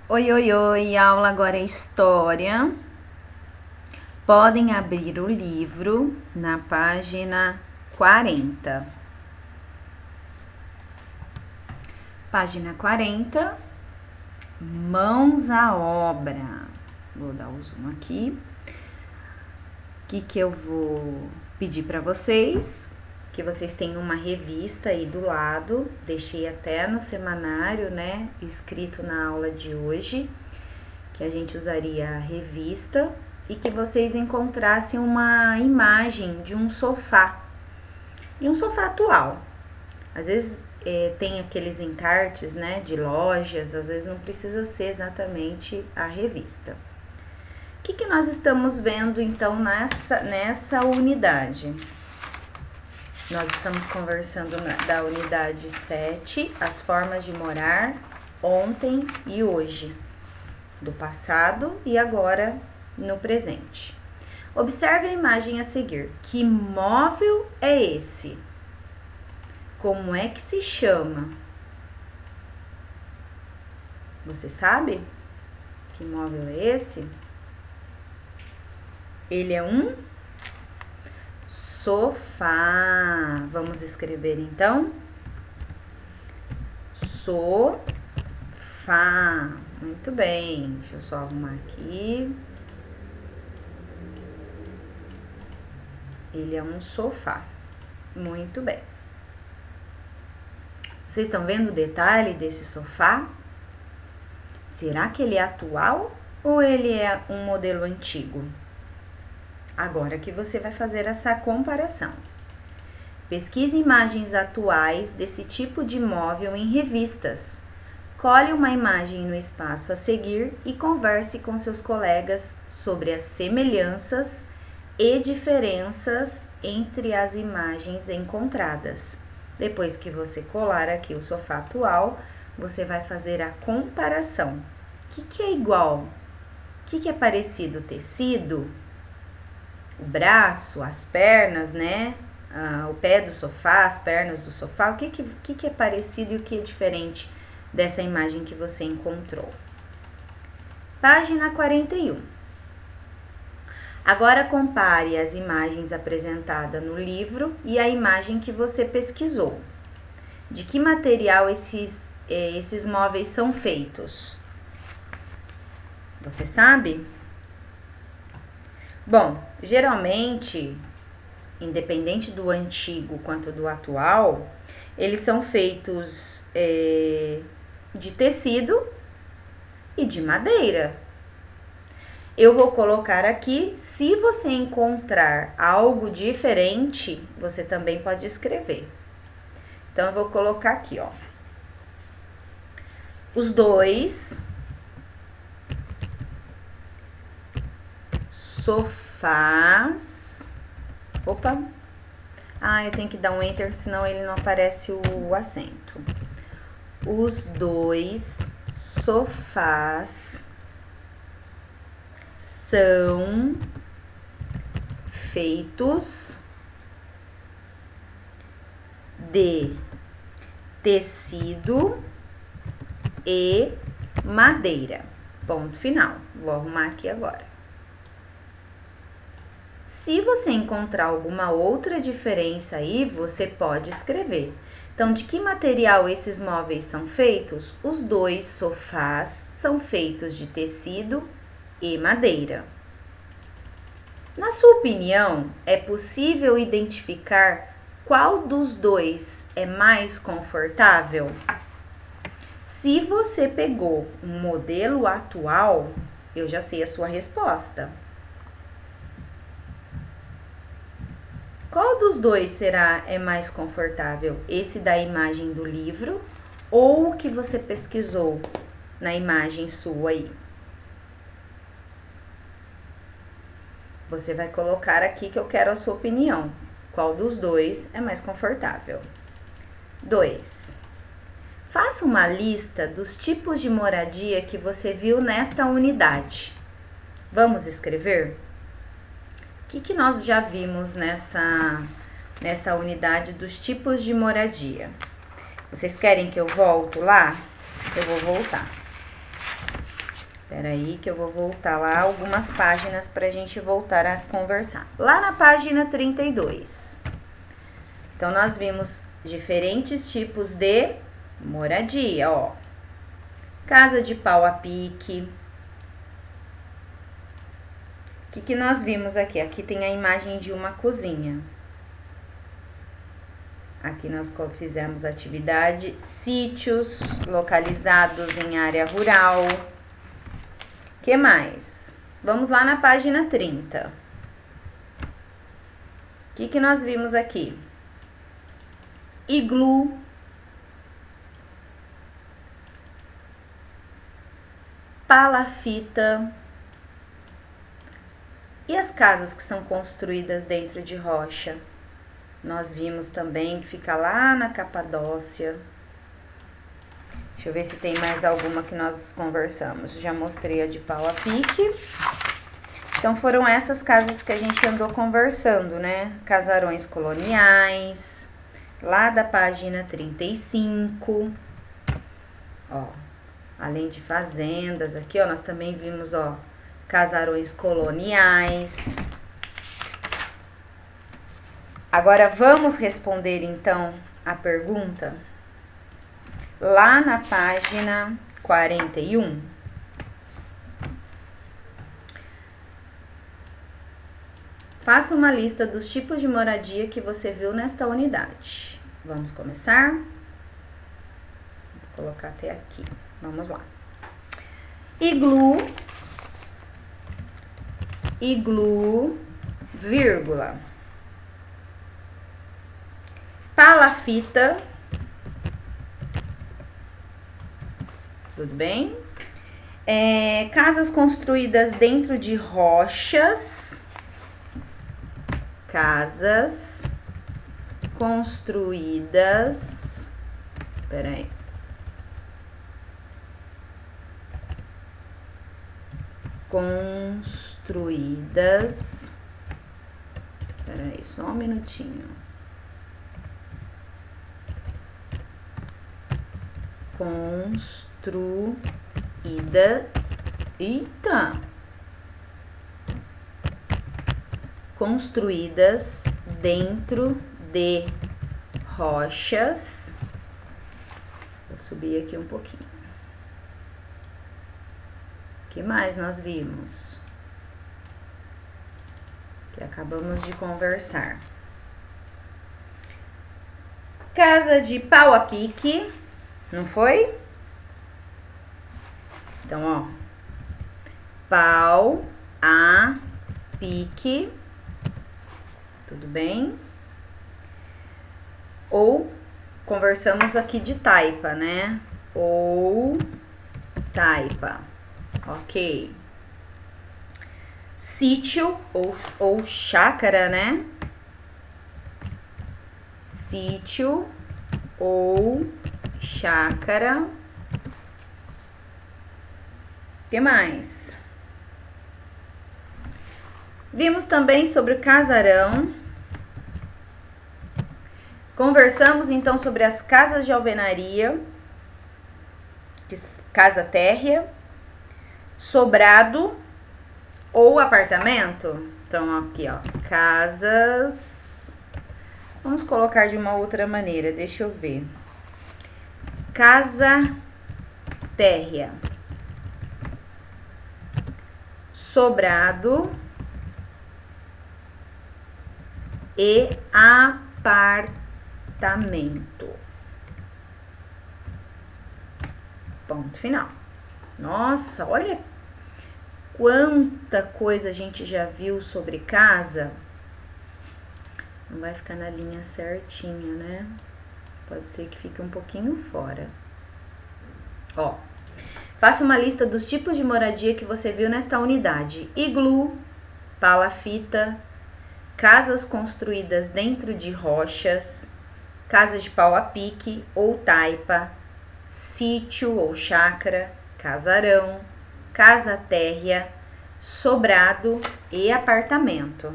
Oi, oi, oi, aula agora é história. Podem abrir o livro na página 40. Página 40, mãos à obra. Vou dar o zoom aqui. O que eu vou pedir para vocês? Que vocês tenham uma revista aí do lado. Deixei até no semanário, né, escrito na aula de hoje, que a gente usaria a revista, e que vocês encontrassem uma imagem de um sofá atual. Às vezes tem aqueles encartes, né, de lojas, às vezes não precisa ser exatamente a revista. O que nós estamos vendo então nessa unidade? Nós estamos conversando da unidade 7, as formas de morar ontem e hoje, do passado e agora no presente. Observe a imagem a seguir. Que móvel é esse? Como é que se chama? Você sabe? Que móvel é esse? Ele é um sofá. Vamos escrever então? Sofá. Muito bem. Deixa eu só arrumar aqui. Ele é um sofá. Muito bem. Vocês estão vendo o detalhe desse sofá? Será que ele é atual ou ele é um modelo antigo? Agora que você vai fazer essa comparação. Pesquise imagens atuais desse tipo de móvel em revistas. Colhe uma imagem no espaço a seguir e converse com seus colegas sobre as semelhanças e diferenças entre as imagens encontradas. Depois que você colar aqui o sofá atual, você vai fazer a comparação. O que é igual? O que é parecido? O tecido? O braço, as pernas, né? O pé do sofá, as pernas do sofá. O que é parecido e o que é diferente dessa imagem que você encontrou? Página 41. Agora compare as imagens apresentadas no livro e a imagem que você pesquisou. De que material esses móveis são feitos? Você sabe? Bom, geralmente, independente do antigo quanto do atual, eles são feitos de tecido e de madeira. Eu vou colocar aqui, se você encontrar algo diferente, você também pode escrever. Então, eu vou colocar aqui, ó. Os dois sofás. Opa! Eu tenho que dar um enter, senão ele não aparece o acento. Os dois sofás são feitos de tecido e madeira. Ponto final. Vou arrumar aqui agora. Se você encontrar alguma outra diferença aí, você pode escrever. Então, de que material esses móveis são feitos? Os dois sofás são feitos de tecido e madeira. Na sua opinião, é possível identificar qual dos dois é mais confortável? Se você pegou um modelo atual, eu já sei a sua resposta. Qual dos dois é mais confortável? Esse da imagem do livro ou o que você pesquisou na imagem sua aí? Você vai colocar aqui que eu quero a sua opinião. Qual dos dois é mais confortável? 2. Faça uma lista dos tipos de moradia que você viu nesta unidade. Vamos escrever? O que nós já vimos nessa unidade dos tipos de moradia? Vocês querem que eu volte lá? Eu vou voltar. Espera aí que eu vou voltar lá algumas páginas pra gente voltar a conversar. Lá na página 32. Então, nós vimos diferentes tipos de moradia, ó. Casa de pau a pique. O que nós vimos aqui? Aqui tem a imagem de uma cozinha. Aqui nós fizemos atividade, sítios localizados em área rural. Que mais? Vamos lá na página 30. O que nós vimos aqui? Iglu. Palafita. E as casas que são construídas dentro de rocha? Nós vimos também que fica lá na Capadócia. Deixa eu ver se tem mais alguma que nós conversamos. Já mostrei a de pau a pique. Então, foram essas casas que a gente andou conversando, né? Casarões coloniais, lá da página 35. Ó, além de fazendas, aqui, ó, nós também vimos, ó, casarões coloniais. Agora, vamos responder, então, a pergunta? Lá na página 41. Faça uma lista dos tipos de moradia que você viu nesta unidade. Vamos começar? Vou colocar até aqui. Vamos lá. Iglu, vírgula. Palafita. Tudo bem? Casas construídas dentro de rochas. Casas construídas. Espera aí. Construídas. Espera aí, só um minutinho. Construída. Eita! Construídas dentro de rochas. Vou subir aqui um pouquinho. O que mais nós vimos? Que acabamos de conversar. Casa de pau a pique. Não foi? Então, ó. Pau a pique. Tudo bem? Ou conversamos aqui de taipa, né? Ou taipa. Ok. Sítio ou chácara, né? Sítio ou chácara. O que mais? Vimos também sobre o casarão. Conversamos então sobre as casas de alvenaria, casa térrea, sobrado ou apartamento. Então, aqui, ó, casas. Vamos colocar de uma outra maneira, deixa eu ver. Casa térrea, sobrado e apartamento. Ponto final. Nossa, olha quanta coisa a gente já viu sobre casa. Não vai ficar na linha certinha, né? Pode ser que fique um pouquinho fora. Ó, faça uma lista dos tipos de moradia que você viu nesta unidade. Iglu, palafita, casas construídas dentro de rochas, casas de pau a pique ou taipa, sítio ou chácara, casarão, casa térrea, sobrado e apartamento.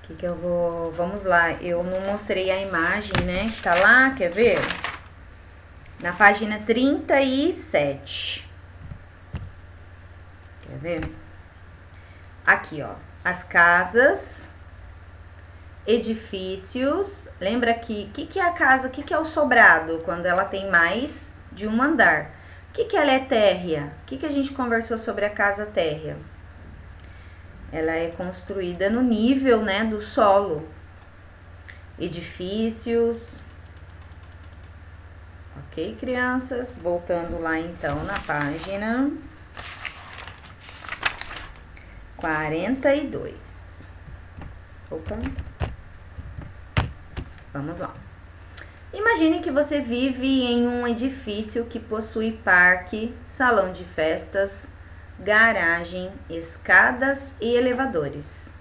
Que eu vou... Vamos lá, eu não mostrei a imagem, né, que tá lá, quer ver? Na página 37. ver? Aqui, ó, as casas, edifícios. Lembra que é a casa, que é o sobrado, quando ela tem mais de um andar? Que ela é térrea? Que a gente conversou sobre a casa térrea? Ela é construída no nível, né, do solo. Edifícios. Ok, crianças? Voltando lá, então, na página 42. Opa. Vamos lá. Imagine que você vive em um edifício que possui parque, salão de festas, garagem, escadas e elevadores.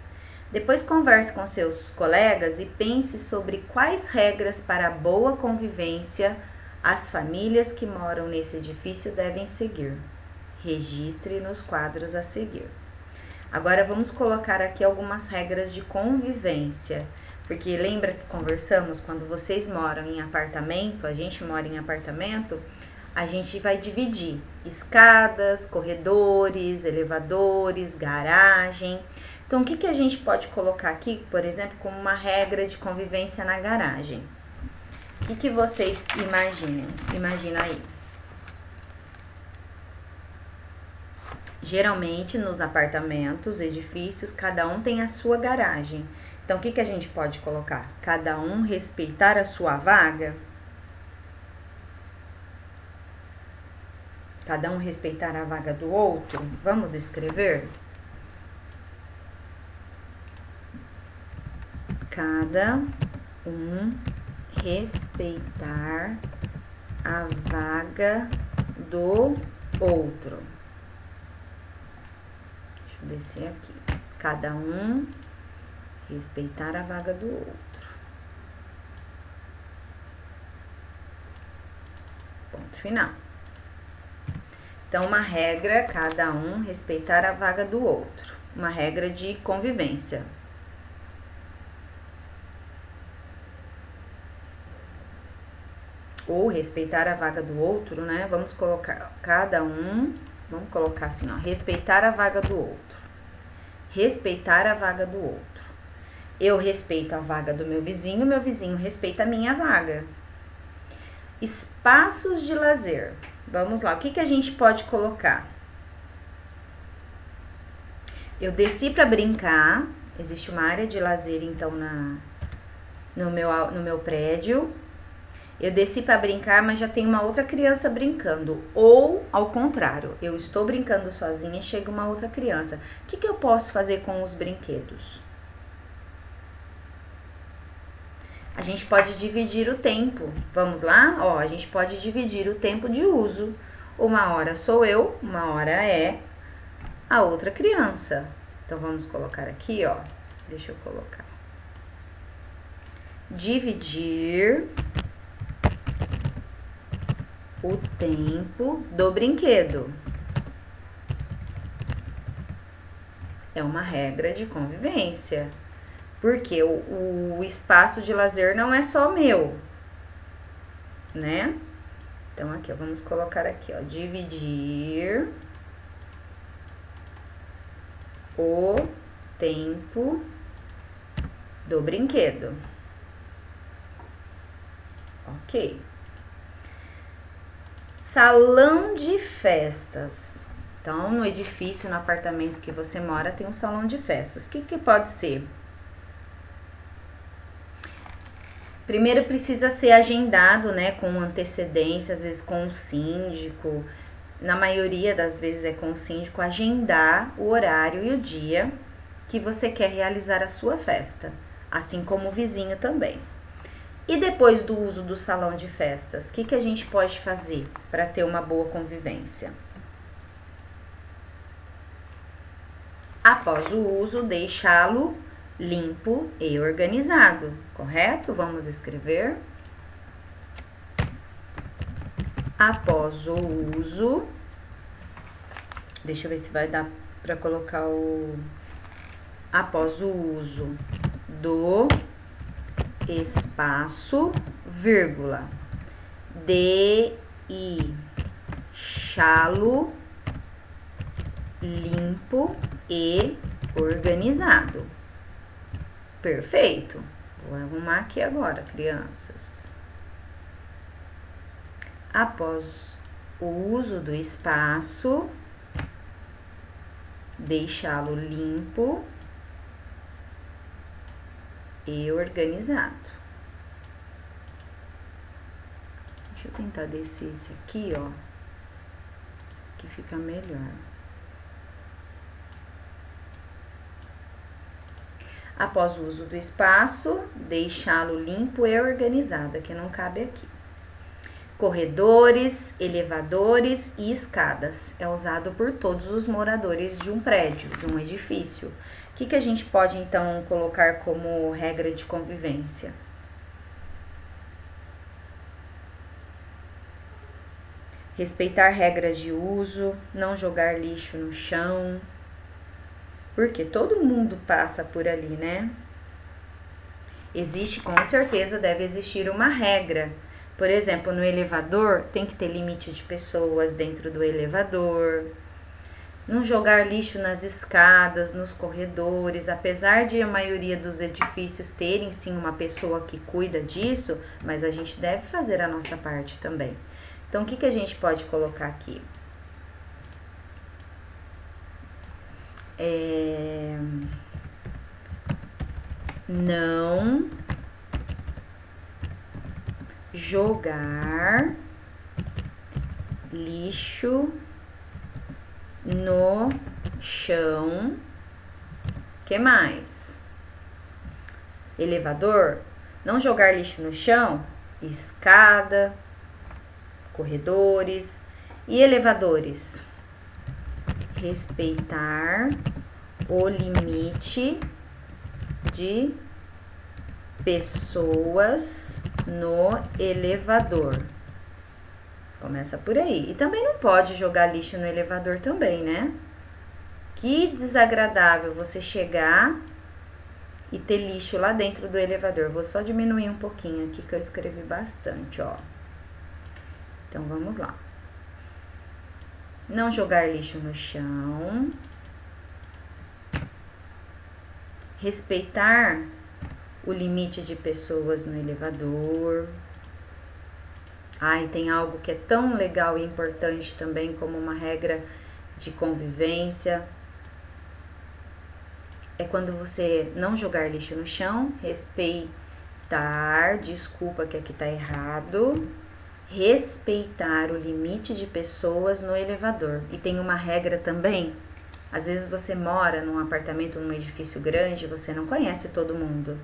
Depois converse com seus colegas e pense sobre quais regras para a boa convivência as famílias que moram nesse edifício devem seguir. Registre nos quadros a seguir. Agora vamos colocar aqui algumas regras de convivência. Porque lembra que conversamos, quando vocês moram em apartamento, a gente mora em apartamento, a gente vai dividir escadas, corredores, elevadores, garagem. Então, o que a gente pode colocar aqui, por exemplo, como uma regra de convivência na garagem? O que vocês imaginam? Imagina aí. Geralmente, nos apartamentos, edifícios, cada um tem a sua garagem. Então, o que a gente pode colocar? Cada um respeitar a sua vaga? Cada um respeitar a vaga do outro? Vamos escrever? Cada um respeitar a vaga do outro. Deixa eu descer aqui. Cada um respeitar a vaga do outro. Ponto final. Então, uma regra, cada um respeitar a vaga do outro. Uma regra de convivência. Ou respeitar a vaga do outro, né? Vamos colocar cada um, vamos colocar assim, ó, respeitar a vaga do outro. Respeitar a vaga do outro. Eu respeito a vaga do meu vizinho respeita a minha vaga. Espaços de lazer. Vamos lá, o que a gente pode colocar? Eu desci para brincar, existe uma área de lazer, então, no meu prédio. Eu desci para brincar, mas já tem uma outra criança brincando. Ou, ao contrário, eu estou brincando sozinha e chega uma outra criança. O que eu posso fazer com os brinquedos? A gente pode dividir o tempo. Vamos lá? Ó, a gente pode dividir o tempo de uso. Uma hora sou eu, uma hora é a outra criança. Então, vamos colocar aqui, ó. Deixa eu colocar. Dividir o tempo do brinquedo. É uma regra de convivência. Porque o espaço de lazer não é só meu, né? Então, aqui, ó, vamos colocar aqui, ó, dividir o tempo do brinquedo. Ok. Salão de festas. Então, no edifício, no apartamento que você mora, tem um salão de festas. O que pode ser? Primeiro precisa ser agendado, né, com antecedência, às vezes com o síndico. Na maioria das vezes é com o síndico, agendar o horário e o dia que você quer realizar a sua festa, assim como o vizinho também. E depois do uso do salão de festas, o que a gente pode fazer para ter uma boa convivência? Após o uso, deixá-lo limpo e organizado, correto? Vamos escrever. Após o uso, deixa eu ver se vai dar para colocar o... Após o uso do espaço, vírgula, deixá-lo limpo e organizado. Perfeito. Vou arrumar aqui agora, crianças. Após o uso do espaço, deixá-lo limpo e organizado. Deixa eu tentar descer esse aqui, ó, que fica melhor. Após o uso do espaço, deixá-lo limpo e organizado, que não cabe aqui. Corredores, elevadores e escadas. É usado por todos os moradores de um prédio, de um edifício. O que a gente pode, então, colocar como regra de convivência? Respeitar regras de uso, não jogar lixo no chão. Porque todo mundo passa por ali, né? Existe, com certeza, deve existir uma regra. Por exemplo, no elevador, tem que ter limite de pessoas dentro do elevador. Não jogar lixo nas escadas, nos corredores. Apesar de a maioria dos edifícios terem, sim, uma pessoa que cuida disso, mas a gente deve fazer a nossa parte também. Então, o que a gente pode colocar aqui? Não jogar lixo no chão. Que mais? Elevador, não jogar lixo no chão, escada, corredores e elevadores. Respeitar o limite de pessoas no elevador. Começa por aí. E também não pode jogar lixo no elevador também, né? Que desagradável você chegar e ter lixo lá dentro do elevador. Vou só diminuir um pouquinho aqui que eu escrevi bastante, ó. Então, vamos lá. Não jogar lixo no chão. Respeitar o limite de pessoas no elevador. E tem algo que é tão legal e importante também como uma regra de convivência. É quando você não jogar lixo no chão, respeitar, desculpa que aqui tá errado, respeitar o limite de pessoas no elevador. E tem uma regra também, às vezes você mora num apartamento, num edifício grande, você não conhece todo mundo.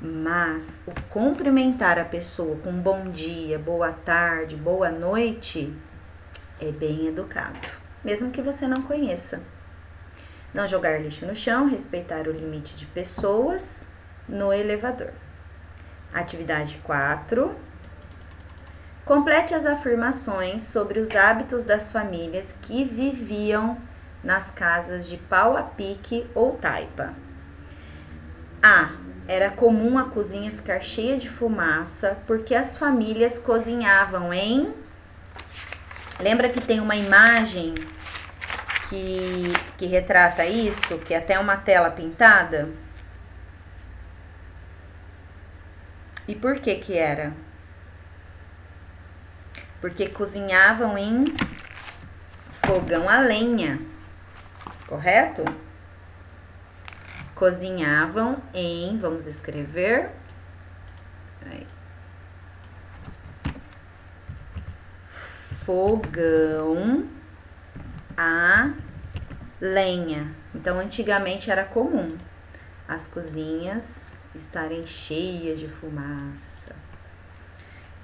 Mas o cumprimentar a pessoa com bom dia, boa tarde, boa noite, é bem educado, mesmo que você não conheça. Não jogar lixo no chão, respeitar o limite de pessoas no elevador. Atividade 4. Complete as afirmações sobre os hábitos das famílias que viviam nas casas de pau a pique ou taipa. A. Era comum a cozinha ficar cheia de fumaça porque as famílias cozinhavam em... Lembra que tem uma imagem que retrata isso, que é até uma tela pintada? E por que era? Porque cozinhavam em fogão a lenha, correto? Cozinhavam em, vamos escrever, fogão a lenha. Então, antigamente era comum as cozinhas estarem cheias de fumaça.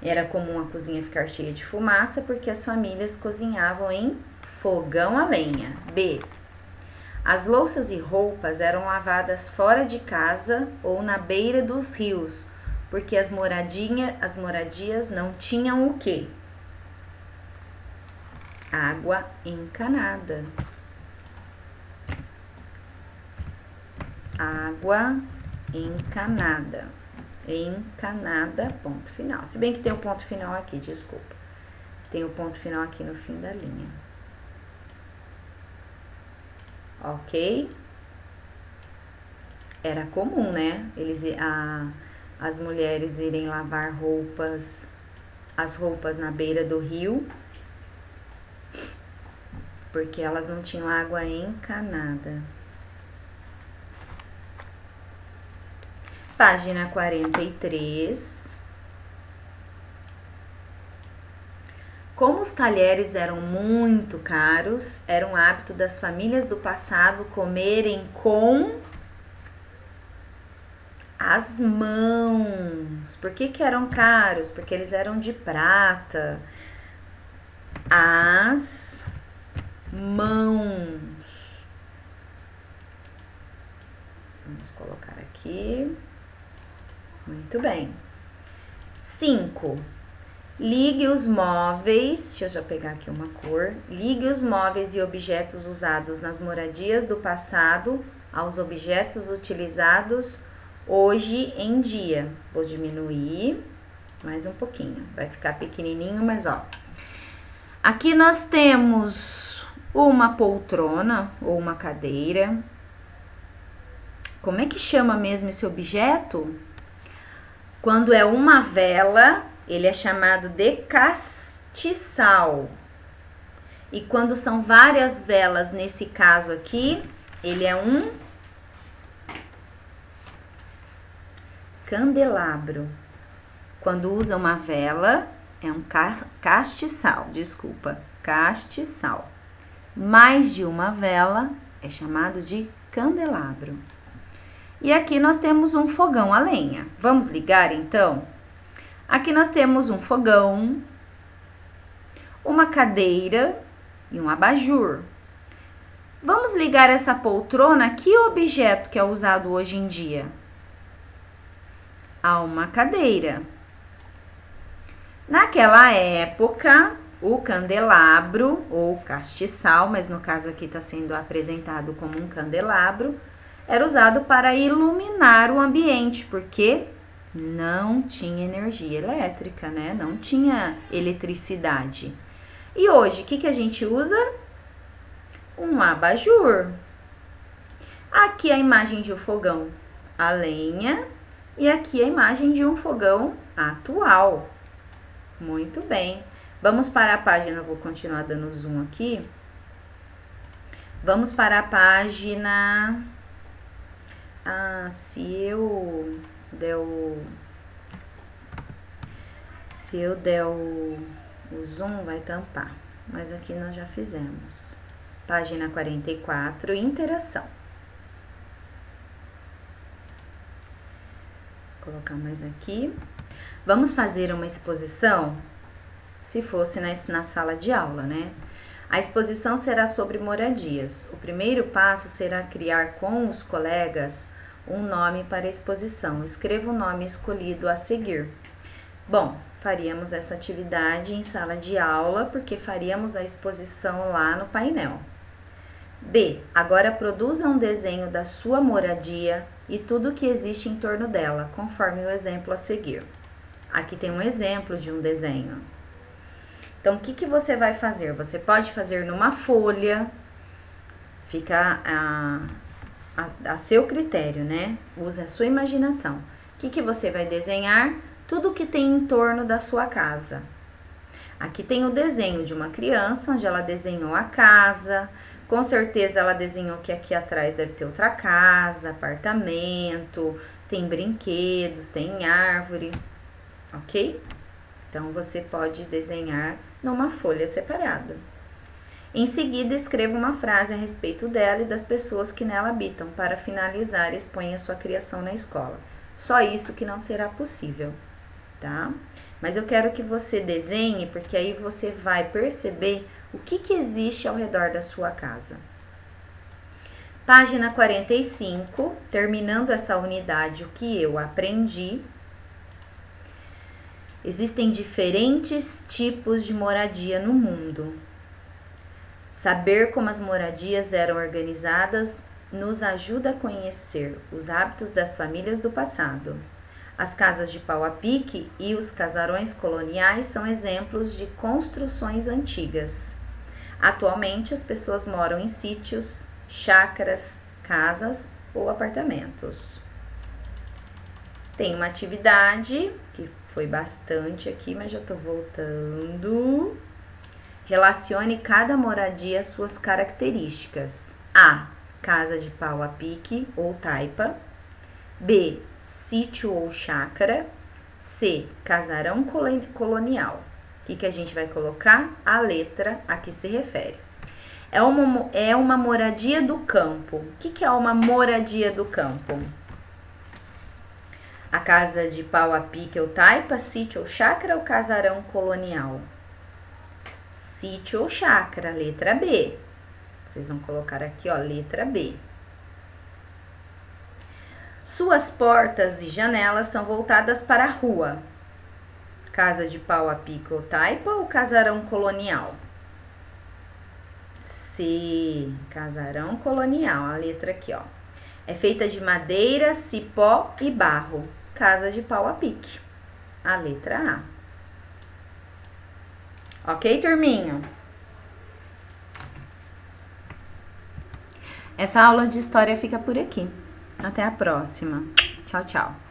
Era comum a cozinha ficar cheia de fumaça porque as famílias cozinhavam em fogão a lenha. B. As louças e roupas eram lavadas fora de casa ou na beira dos rios, porque as moradias não tinham o quê? Água encanada. Água encanada. Encanada, ponto final. Se bem que tem o ponto final aqui, desculpa. Tem o ponto final aqui no fim da linha. ok? Era comum, né? As mulheres irem lavar as roupas na beira do rio, porque elas não tinham água encanada. Página 43. Como os talheres eram muito caros, era um hábito das famílias do passado comerem com as mãos. Por que eram caros? Porque eles eram de prata. As mãos. Vamos colocar aqui. Muito bem. 5. Ligue os móveis, deixa eu já pegar aqui uma cor. Ligue os móveis e objetos usados nas moradias do passado aos objetos utilizados hoje em dia. Vou diminuir mais um pouquinho, vai ficar pequenininho, mas ó. Aqui nós temos uma poltrona ou uma cadeira. Como é que chama mesmo esse objeto? Quando é uma vela, ele é chamado de castiçal. E quando são várias velas, nesse caso aqui, ele é um candelabro. Quando usa uma vela, é um castiçal, desculpa, castiçal. Mais de uma vela é chamado de candelabro. E aqui nós temos um fogão a lenha. Vamos ligar então? Aqui nós temos um fogão, uma cadeira e um abajur. Vamos ligar essa poltrona, que objeto que é usado hoje em dia? A uma cadeira. Naquela época, o candelabro ou castiçal, mas no caso aqui está sendo apresentado como um candelabro, era usado para iluminar o ambiente, porque não tinha energia elétrica, né? Não tinha eletricidade. E hoje, o que a gente usa? Um abajur. Aqui a imagem de um fogão a lenha e aqui a imagem de um fogão atual. Muito bem. Vamos para a página, eu vou continuar dando zoom aqui. Vamos para a página... se eu der o zoom, vai tampar. Mas aqui nós já fizemos. Página 44, interação. Vou colocar mais aqui. Vamos fazer uma exposição, se fosse na sala de aula, né? A exposição será sobre moradias. O primeiro passo será criar com os colegas um nome para a exposição. Escreva o nome escolhido a seguir. Bom, faríamos essa atividade em sala de aula, porque faríamos a exposição lá no painel. B. Agora produza um desenho da sua moradia e tudo que existe em torno dela, conforme o exemplo a seguir. Aqui tem um exemplo de um desenho. Então, o que você vai fazer? Você pode fazer numa folha, fica a seu critério, né? Use a sua imaginação. O que você vai desenhar? Tudo que tem em torno da sua casa. Aqui tem o desenho de uma criança, onde ela desenhou a casa. Com certeza ela desenhou que aqui atrás deve ter outra casa, apartamento, tem brinquedos, tem árvore, ok? Então, você pode desenhar numa folha separada. Em seguida, escreva uma frase a respeito dela e das pessoas que nela habitam. Para finalizar, exponha sua criação na escola. Só isso que não será possível, tá? Mas eu quero que você desenhe, porque aí você vai perceber o que existe ao redor da sua casa. Página 45, terminando essa unidade, o que eu aprendi. Existem diferentes tipos de moradia no mundo. Saber como as moradias eram organizadas nos ajuda a conhecer os hábitos das famílias do passado. As casas de pau a pique e os casarões coloniais são exemplos de construções antigas. Atualmente, as pessoas moram em sítios chácaras, casas ou apartamentos. Tem uma atividade, que foi bastante aqui, mas já tô voltando. Relacione cada moradia às suas características. A, casa de pau a pique ou taipa. B, sítio ou chácara. C, casarão colonial. O que a gente vai colocar? A letra a que se refere. É uma moradia do campo. O que é uma moradia do campo? A casa de pau a pique ou taipa, sítio ou chácara ou casarão colonial? Sítio ou chácara, letra B. Vocês vão colocar aqui, ó, letra B. Suas portas e janelas são voltadas para a rua. Casa de pau a pique ou taipa ou casarão colonial? C, casarão colonial, a letra aqui, ó. É feita de madeira, cipó e barro. Casa de pau a pique, a letra A. Ok, turminha? Essa aula de história fica por aqui. Até a próxima. Tchau, tchau.